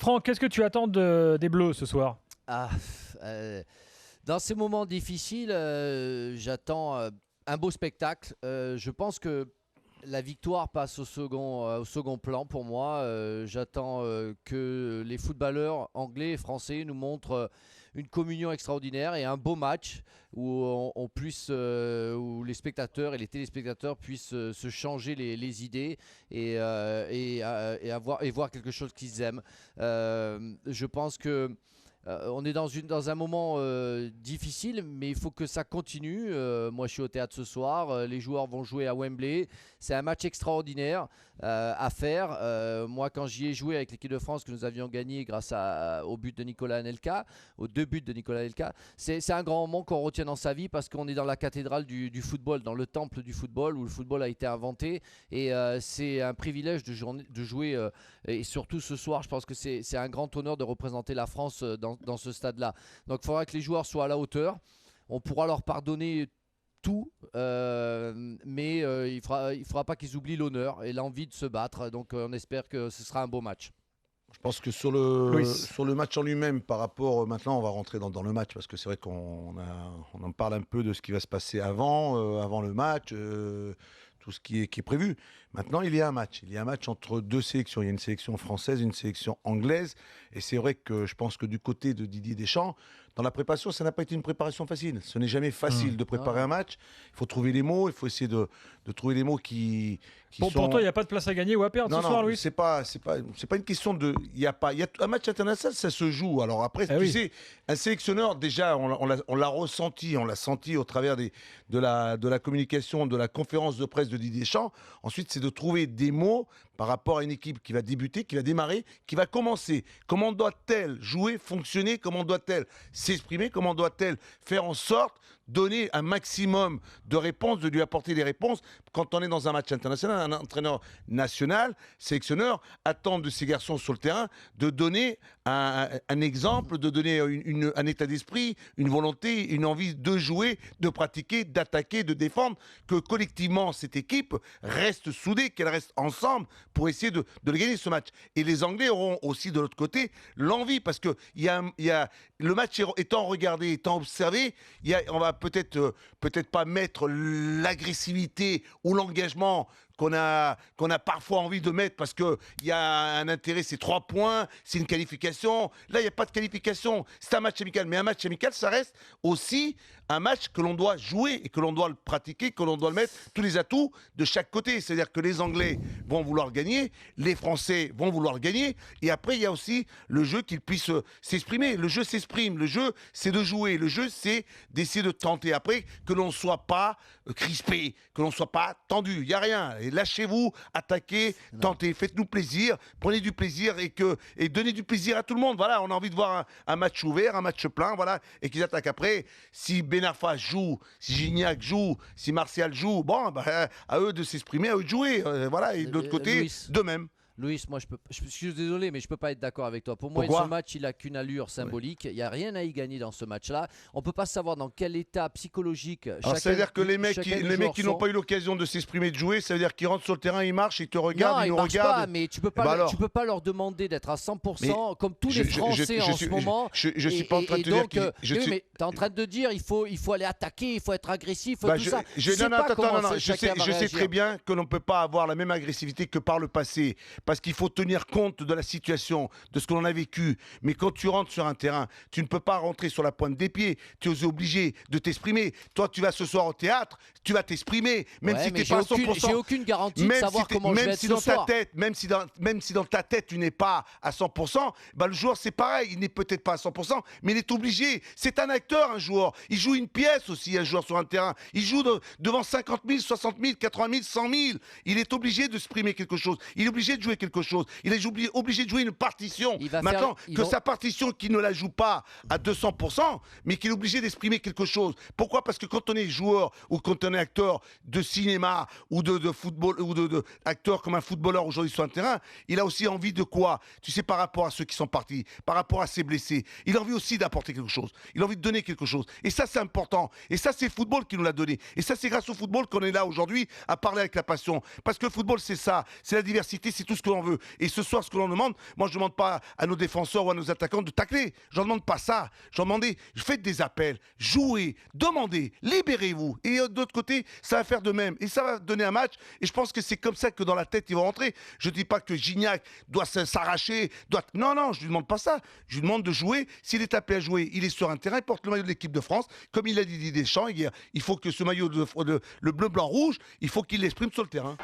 Franck, qu'est-ce que tu attends des Bleus ce soir? Ah, dans ces moments difficiles, j'attends un beau spectacle. Je pense que la victoire passe au second plan pour moi. J'attends que les footballeurs anglais et français nous montrent une communion extraordinaire et un beau match où où les spectateurs et les téléspectateurs puissent se changer les idées et voir quelque chose qu'ils aiment. Je pense que on est dans un moment difficile, mais il faut que ça continue. Moi, je suis au théâtre ce soir. Les joueurs vont jouer à Wembley. C'est un match extraordinaire à faire. Moi, quand j'y ai joué avec l'équipe de France que nous avions gagné grâce au but de Nicolas Anelka, aux 2 buts de Nicolas Anelka, c'est un grand moment qu'on retient dans sa vie parce qu'on est dans la cathédrale du football, dans le temple du football où le football a été inventé. Et c'est un privilège de jouer. Et surtout ce soir, je pense que c'est un grand honneur de représenter la France dans ce stade-là. Donc il faudra que les joueurs soient à la hauteur. On pourra leur pardonner tout, mais il faudra pas qu'ils oublient l'honneur et l'envie de se battre. Donc on espère que ce sera un beau match. Je pense que sur le match en lui-même, par rapport, maintenant on va rentrer dans le match, parce que c'est vrai qu'on en parle un peu de ce qui va se passer avant le match, tout ce qui est prévu. Maintenant, il y a un match. Il y a un match entre 2 sélections. Il y a une sélection française et une sélection anglaise. Et c'est vrai que je pense que du côté de Didier Deschamps, dans la préparation, ça n'a pas été une préparation facile. Ce n'est jamais facile de préparer un match. Il faut trouver les mots. Il faut essayer de trouver les mots qui Bon, sont... pour toi, il n'y a pas de place à gagner ou à perdre ce soir, Louis? c'est pas une question de... Il y a un match international, ça se joue. Alors après, tu sais, un sélectionneur, déjà, on l'a ressenti, on l'a senti au travers de la communication, de la conférence de presse de Didier Deschamps. Ensuite, c'est de trouver des mots par rapport à une équipe qui va débuter, qui va démarrer, qui va commencer. Comment doit-elle jouer, fonctionner? Comment doit-elle s'exprimer? Comment doit-elle faire en sorte donner un maximum de réponses, de lui apporter des réponses? Quand on est dans un match international, un entraîneur national, sélectionneur, attend de ces garçons sur le terrain de donner un exemple, de donner un état d'esprit, une volonté, une envie de jouer, de pratiquer, d'attaquer, de défendre, que collectivement cette équipe reste soudée, qu'elle reste ensemble pour essayer de le gagner ce match. Et les Anglais auront aussi de l'autre côté l'envie, parce que le match étant regardé, étant observé, on va peut-être pas mettre l'agressivité ou l'engagement qu'on a parfois envie de mettre, parce qu'il y a un intérêt, c'est 3 points, c'est une qualification. Là, il n'y a pas de qualification, c'est un match amical. Mais un match amical, ça reste aussi un match que l'on doit jouer et que l'on doit le pratiquer, que l'on doit le mettre tous les atouts de chaque côté. C'est-à-dire que les Anglais vont vouloir gagner, les Français vont vouloir gagner, et après, il y a aussi le jeu qu'ils puissent s'exprimer. Le jeu s'exprime, le jeu, c'est de jouer, le jeu, c'est d'essayer de tenter. Après, que l'on ne soit pas crispé, que l'on ne soit pas tendu, il n'y a rien. Et lâchez-vous, attaquez, tentez, faites-nous plaisir, prenez du plaisir et donnez du plaisir à tout le monde. Voilà, on a envie de voir un match ouvert, un match plein, voilà, et qu'ils attaquent. Après, si Ben Arfa joue, si Gignac joue, si Martial joue, bon, à eux de s'exprimer, à eux de jouer. Voilà, et de l'autre côté, Louis. de même. Louis, moi je suis désolé, mais je peux pas être d'accord avec toi. Pour moi, Pourquoi ce match, il a qu'une allure symbolique. Il n'y a rien à y gagner dans ce match-là. On peut pas savoir dans quel état psychologique. Alors ça veut dire que les mecs qui n'ont pas eu l'occasion de s'exprimer, de jouer, ça veut dire qu'ils rentrent sur le terrain, ils marchent, ils te regardent, non, ils nous marchent regardent. pas, mais tu peux pas leur demander d'être à 100% comme tous les Français en ce moment. Je suis pas en train de te dire que mais tu es en train de dire il faut aller attaquer, il faut être agressif, tout ça. Je sais très bien que l'on ne peut pas avoir la même agressivité que par le passé, parce qu'il faut tenir compte de la situation, de ce que l'on a vécu. Mais quand tu rentres sur un terrain, tu ne peux pas rentrer sur la pointe des pieds. Tu es obligé de t'exprimer. Toi, tu vas ce soir au théâtre, tu vas t'exprimer, même si tu n'es pas à 100%. J'ai aucune garantie de savoir comment je vais être ce soir. Même si dans ta tête, tu n'es pas à 100%, bah, le joueur, c'est pareil. Il n'est peut-être pas à 100%, mais il est obligé. C'est un acteur, un joueur. Il joue une pièce aussi, un joueur sur un terrain. Il joue devant 50 000, 60 000, 80 000, 100 000. Il est obligé de exprimer quelque chose. Il est obligé de jouer quelque chose. Il est obligé de jouer une partition. Maintenant, sa partition, qu'il ne la joue pas à 200%, mais qu'il est obligé d'exprimer quelque chose. Pourquoi? Parce que quand on est joueur ou quand on est acteur de cinéma ou de football ou de acteur comme un footballeur aujourd'hui sur un terrain, il a aussi envie de quoi? Tu sais, par rapport à ceux qui sont partis, par rapport à ses blessés, il a envie aussi d'apporter quelque chose. Il a envie de donner quelque chose. Et ça, c'est important. Et ça, c'est le football qui nous l'a donné. Et ça, c'est grâce au football qu'on est là aujourd'hui à parler avec la passion. Parce que le football, c'est ça. C'est la diversité, c'est tout ce ce que l'on veut. Et ce soir, ce que l'on demande, moi je ne demande pas à nos défenseurs ou à nos attaquants de tacler. Je ne demande pas ça. Je leur demande, faites des appels, jouez, demandez, libérez-vous. Et d'autre côté, ça va faire de même. Et ça va donner un match. Et je pense que c'est comme ça que dans la tête, ils vont rentrer. Je ne dis pas que Gignac doit s'arracher. Non, je ne lui demande pas ça. Je lui demande de jouer. S'il est appelé à jouer, il est sur un terrain, il porte le maillot de l'équipe de France. Comme il a dit Didier Deschamps hier, il faut que ce maillot, le bleu, blanc, rouge, il faut qu'il l'exprime sur le terrain.